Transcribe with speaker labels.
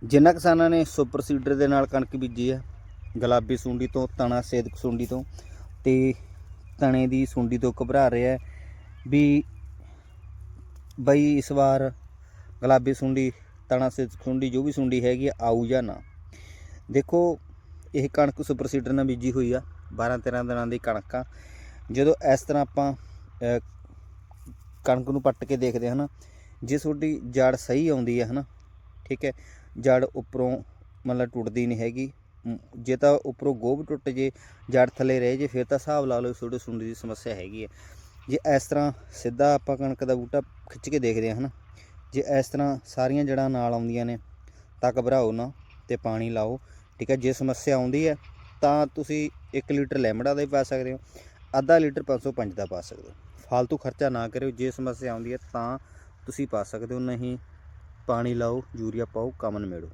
Speaker 1: ਜਿਨ੍ਹਾਂ ਕਿਸਾਨਾਂ ਨੇ ਸੁਪਰ ਸੀਡਰ ਦੇ ਨਾਲ ਕਣਕ ਬੀਜੀ ਹੈ, ਗੁਲਾਬੀ ਸੁੰਡੀ ਤੋਂ, ਤਣਾ ਸੇਦਕ ਸੁੰਡੀ ਤੋਂ ਤੇ ਤਣੇ ਦੀ ਸੁੰਡੀ ਤੋਂ ਘਬਰਾ ਰਿਹਾ ਵੀ ਬਈ ਇਸ ਵਾਰ ਗੁਲਾਬੀ ਸੁੰਡੀ, ਤਣਾ ਸੇਦਕ ਸੁੰਡੀ, ਜੋ ਵੀ ਸੁੰਡੀ ਹੈਗੀ ਆਊ ਜਾਂ ਨਾ। ਦੇਖੋ ਇਹ ਕਣਕ ਸੁਪਰ ਸੀਡਰ ਨਾਲ ਬੀਜੀ ਹੋਈ ਆ, 12-13 ਦਿਨਾਂ ਦੀ ਕਣਕ ਆ। ਜਦੋਂ ਇਸ ਤਰ੍ਹਾਂ ਆਪਾਂ ਕਣਕ ਨੂੰ ਪੱਟ ਕੇ ਦੇਖਦੇ ਹਨ, ਜੇ ਤੁਹਾਡੀ ਜੜ ਸਹੀ ਆਉਂਦੀ ਹੈ ਹੈ ਨਾ, ਠੀਕ ਹੈ, ਜੜ ਉੱਪਰੋਂ ਮਤਲਬ ਟੁੱਟਦੀ ਨਹੀਂ ਹੈਗੀ। ਜੇ ਤਾਂ ਉੱਪਰੋਂ ਗੋਭ ਟੁੱਟ ਜੇ, ਜੜ ਥੱਲੇ ਰਹਿ ਜੇ, ਫਿਰ ਤਾਂ ਹਿਸਾਬ ਲਾ ਲਓ ਤੁਹਾਡੇ ਸੁੰਡੀ ਦੀ ਸਮੱਸਿਆ ਹੈਗੀ ਹੈ। ਜੇ ਇਸ ਤਰ੍ਹਾਂ ਸਿੱਧਾ ਆਪਾਂ ਕਣਕ ਦਾ ਬੂਟਾ ਖਿੱਚ ਕੇ ਦੇਖਦੇ ਹਾਂ ਹੈ ਨਾ, ਜੇ ਇਸ ਤਰ੍ਹਾਂ ਸਾਰੀਆਂ ਜੜ੍ਹਾਂ ਨਾਲ ਆਉਂਦੀਆਂ ਨੇ ਤਾਂ ਘਬਰਾਓ ਨਾ ਅਤੇ ਪਾਣੀ ਲਾਓ, ਠੀਕ ਹੈ। ਜੇ ਸਮੱਸਿਆ ਆਉਂਦੀ ਹੈ ਤਾਂ ਤੁਸੀਂ 1 ਲੀਟਰ ਲੈਮੜਾ ਦਾ ਹੀ ਪਾ ਸਕਦੇ ਹੋ, ਅੱਧਾ ਲੀਟਰ 505 ਦਾ ਪਾ ਸਕਦੇ ਹੋ। ਫਾਲਤੂ ਖਰਚਾ ਨਾ ਕਰਿਓ। ਜੇ ਸਮੱਸਿਆ ਆਉਂਦੀ ਹੈ ਤਾਂ ਤੁਸੀਂ ਪਾ ਸਕਦੇ ਹੋ, ਨਹੀਂ ਪਾਣੀ ਲਾਓ, ਯੂਰੀਆ ਪਾਓ, ਕੰਮ ਨਿਬੇੜੋ।